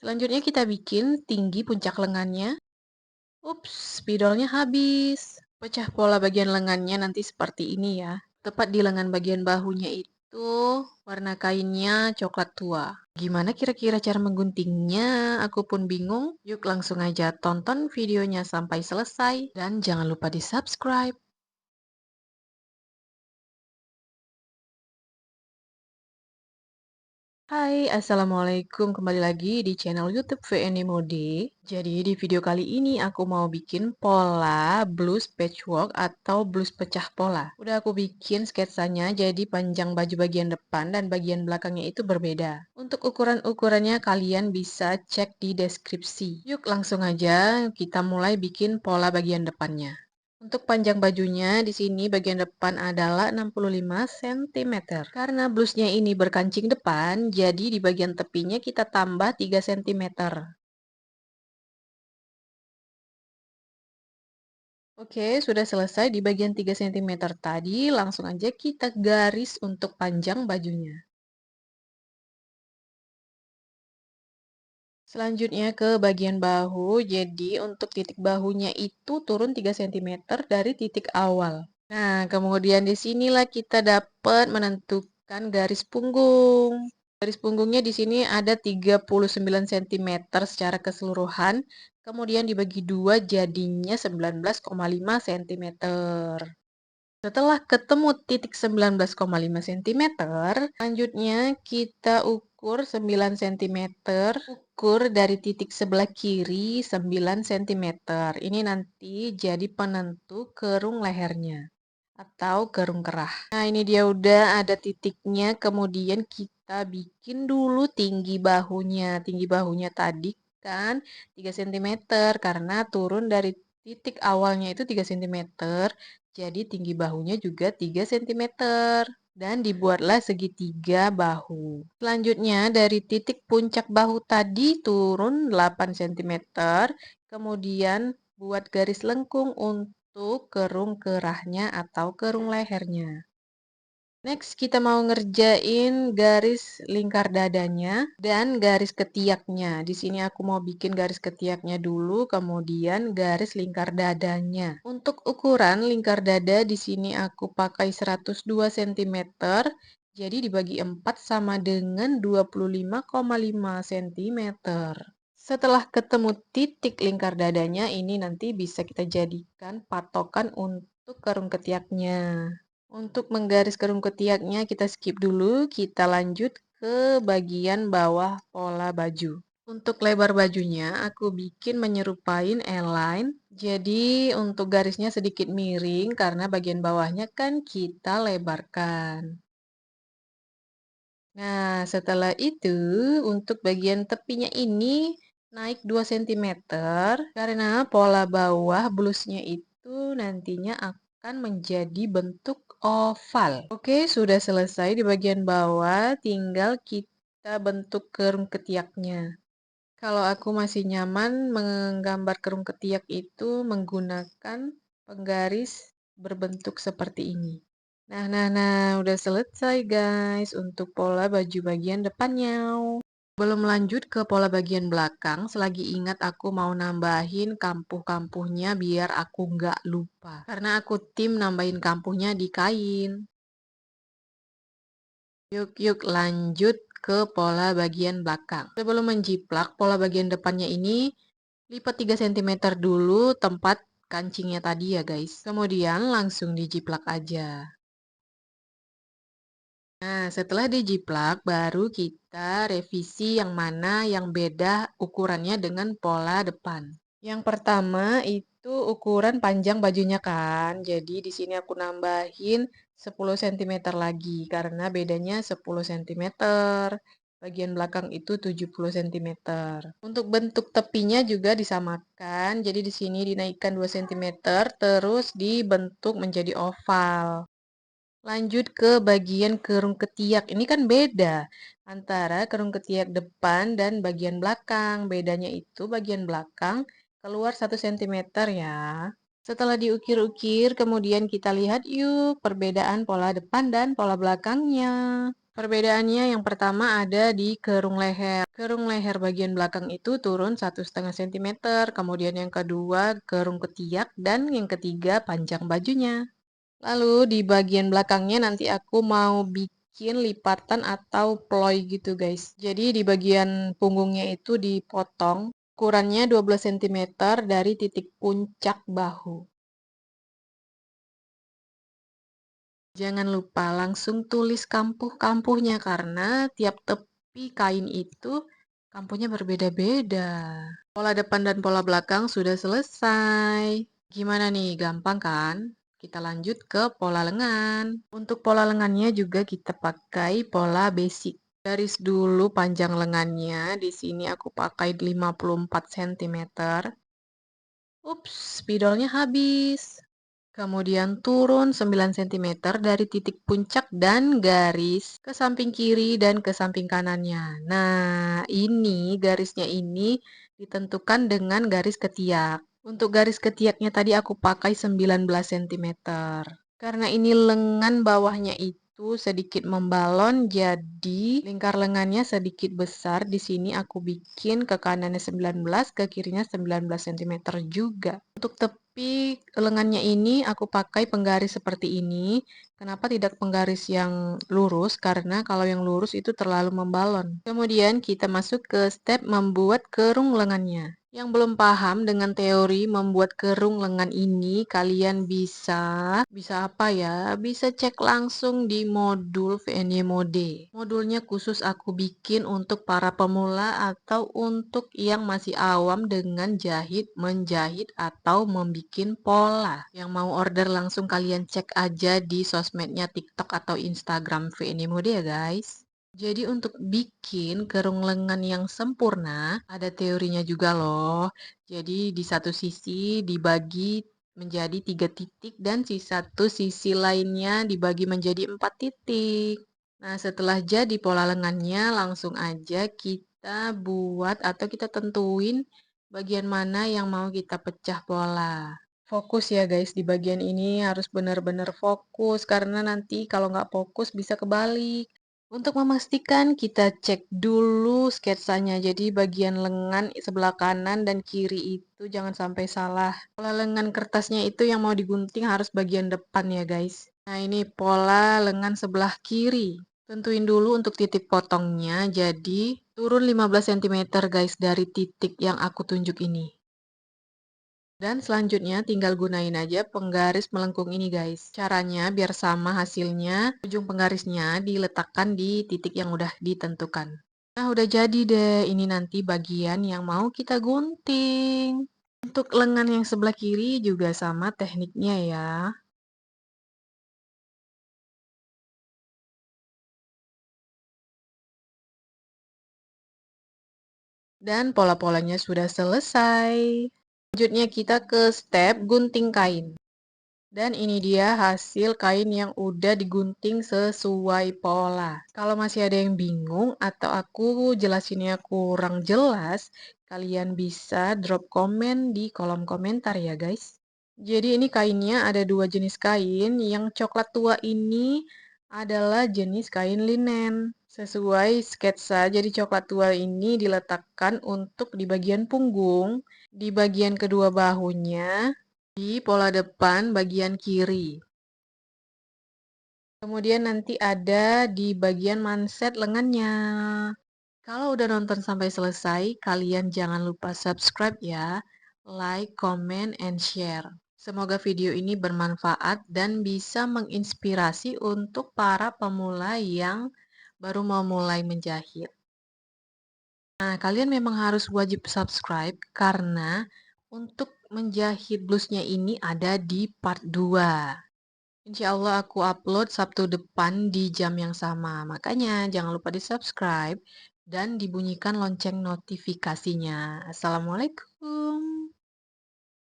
Selanjutnya kita bikin tinggi puncak lengannya. Ups, spidolnya habis. Pecah pola bagian lengannya nanti seperti ini ya. Tepat di lengan bagian bahunya itu warna kainnya coklat tua. Gimana kira-kira cara mengguntingnya? Aku pun bingung. Yuk langsung aja tonton videonya sampai selesai. Dan jangan lupa di subscribe. Hai, Assalamualaikum. Kembali lagi di channel YouTube VNI Mode. Jadi di video kali ini aku mau bikin pola blus patchwork atau blus pecah pola. Udah aku bikin sketsanya, jadi panjang baju bagian depan dan bagian belakangnya itu berbeda. Untuk ukuran-ukurannya kalian bisa cek di deskripsi. Yuk langsung aja kita mulai bikin pola bagian depannya. Untuk panjang bajunya di sini bagian depan adalah 65 cm. Karena blusnya ini berkancing depan, jadi di bagian tepinya kita tambah 3 cm. Oke, sudah selesai di bagian 3 cm tadi, langsung aja kita garis untuk panjang bajunya. Selanjutnya ke bagian bahu, jadi untuk titik bahunya itu turun 3 cm dari titik awal. Nah, kemudian di sinilah kita dapat menentukan garis punggung. Garis punggungnya di sini ada 39 cm secara keseluruhan, kemudian dibagi dua jadinya 19,5 cm. Setelah ketemu titik 19,5 cm, selanjutnya kita ukur 9 cm, ukur dari titik sebelah kiri 9 cm. Ini nanti jadi penentu kerung lehernya atau kerung kerah. Nah, ini dia udah ada titiknya, kemudian kita bikin dulu tinggi bahunya. Tinggi bahunya tadi kan 3 cm karena turun dari titik awalnya itu 3 cm, jadi tinggi bahunya juga 3 cm. Dan dibuatlah segitiga bahu. Selanjutnya dari titik puncak bahu tadi turun 8 cm, kemudian buat garis lengkung untuk kerung kerahnya atau kerung lehernya. Next, kita mau ngerjain garis lingkar dadanya dan garis ketiaknya. Di sini aku mau bikin garis ketiaknya dulu, kemudian garis lingkar dadanya. Untuk ukuran lingkar dada di sini aku pakai 102 cm, jadi dibagi 4 sama dengan 25,5 cm. Setelah ketemu titik lingkar dadanya, ini nanti bisa kita jadikan patokan untuk kerung ketiaknya. Untuk menggaris kerung ketiaknya kita skip dulu, kita lanjut ke bagian bawah pola baju. Untuk lebar bajunya aku bikin menyerupai L-line. Jadi untuk garisnya sedikit miring karena bagian bawahnya kan kita lebarkan. Nah, setelah itu untuk bagian tepinya ini naik 2 cm karena pola bawah blusnya itu nantinya akan menjadi bentuk oval. Oke, sudah selesai di bagian bawah, tinggal kita bentuk kerung ketiaknya. Kalau aku masih nyaman menggambar kerung ketiak itu menggunakan penggaris berbentuk seperti ini. Nah, udah selesai guys untuk pola baju bagian depannya. Belum lanjut ke pola bagian belakang, selagi ingat aku mau nambahin kampuh-kampuhnya biar aku nggak lupa. Karena aku tim nambahin kampuhnya di kain. Yuk lanjut ke pola bagian belakang. Sebelum menjiplak, pola bagian depannya ini lipat 3 cm dulu tempat kancingnya tadi ya guys. Kemudian langsung dijiplak aja. Nah, setelah dijiplak, baru kita revisi yang mana yang beda ukurannya dengan pola depan. Yang pertama itu ukuran panjang bajunya kan. Jadi di sini aku nambahin 10 cm lagi karena bedanya 10 cm. Bagian belakang itu 70 cm. Untuk bentuk tepinya juga disamakan. Jadi di sini dinaikkan 2 cm terus dibentuk menjadi oval. Lanjut ke bagian kerung ketiak. Ini kan beda antara kerung ketiak depan dan bagian belakang. Bedanya itu bagian belakang keluar 1 cm ya. Setelah diukir-ukir, kemudian kita lihat yuk perbedaan pola depan dan pola belakangnya. Perbedaannya yang pertama ada di kerung leher. Kerung leher bagian belakang itu turun 1,5 cm, kemudian yang kedua kerung ketiak, dan yang ketiga panjang bajunya. Lalu di bagian belakangnya nanti aku mau bikin lipatan atau ploy gitu guys. Jadi di bagian punggungnya itu dipotong, ukurannya 12 cm dari titik puncak bahu. Jangan lupa langsung tulis kampuh-kampuhnya karena tiap tepi kain itu kampuhnya berbeda-beda. Pola depan dan pola belakang sudah selesai. Gimana nih, gampang kan? Kita lanjut ke pola lengan. Untuk pola lengannya juga kita pakai pola basic. Garis dulu panjang lengannya. Di sini aku pakai 54 cm. Ups, spidolnya habis. Kemudian turun 9 cm dari titik puncak dan garis ke samping kiri dan ke samping kanannya. Nah, ini garisnya ini ditentukan dengan garis ketiak. Untuk garis ketiaknya tadi aku pakai 19 cm. Karena ini lengan bawahnya itu sedikit membalon, jadi lingkar lengannya sedikit besar. Di sini aku bikin ke kanannya 19, ke kirinya 19 cm juga. Untuk tepi lengannya ini aku pakai penggaris seperti ini. Kenapa tidak penggaris yang lurus? Karena kalau yang lurus itu terlalu membalon. Kemudian kita masuk ke step membuat kerung lengannya. Yang belum paham dengan teori membuat kerung lengan ini, kalian bisa apa ya? Bisa cek langsung di modul VNY Mode. Modulnya khusus aku bikin untuk para pemula atau untuk yang masih awam dengan jahit, menjahit atau membikin pola. Yang mau order langsung kalian cek aja di sosmednya TikTok atau Instagram VNY Mode ya guys. Jadi untuk bikin kerung lengan yang sempurna, ada teorinya juga loh. Jadi di satu sisi dibagi menjadi 3 titik dan satu sisi lainnya dibagi menjadi 4 titik. Nah, setelah jadi pola lengannya, langsung aja kita buat atau kita tentuin bagian mana yang mau kita pecah pola. Fokus ya guys, di bagian ini harus benar-benar fokus karena nanti kalau nggak fokus bisa kebalik. Untuk memastikan kita cek dulu sketsanya. Jadi bagian lengan sebelah kanan dan kiri itu jangan sampai salah. Pola lengan kertasnya itu yang mau digunting harus bagian depan ya guys. Nah ini pola lengan sebelah kiri. Tentuin dulu untuk titik potongnya. Jadi turun 15 cm guys dari titik yang aku tunjuk ini. Dan selanjutnya tinggal gunain aja penggaris melengkung ini guys. Caranya biar sama hasilnya, ujung penggarisnya diletakkan di titik yang udah ditentukan. Nah udah jadi deh, ini nanti bagian yang mau kita gunting. Untuk lengan yang sebelah kiri juga sama tekniknya ya. Dan pola-polanya sudah selesai. Selanjutnya kita ke step gunting kain. Dan ini dia hasil kain yang udah digunting sesuai pola. Kalau masih ada yang bingung atau aku jelasinnya kurang jelas, kalian bisa drop komen di kolom komentar ya guys. Jadi ini kainnya ada 2 jenis kain. Yang coklat tua ini adalah jenis kain linen. Sesuai sketsa, jadi coklat tua ini diletakkan untuk di bagian punggung, di bagian kedua bahunya, di pola depan bagian kiri. Kemudian nanti ada di bagian manset lengannya. Kalau udah nonton sampai selesai, kalian jangan lupa subscribe ya, like, comment, and share. Semoga video ini bermanfaat dan bisa menginspirasi untuk para pemula yang baru mau mulai menjahit. Nah, kalian memang harus wajib subscribe karena untuk menjahit blusnya ini ada di part 2. Insya Allah aku upload Sabtu depan di jam yang sama. Makanya jangan lupa di subscribe dan dibunyikan lonceng notifikasinya. Assalamualaikum.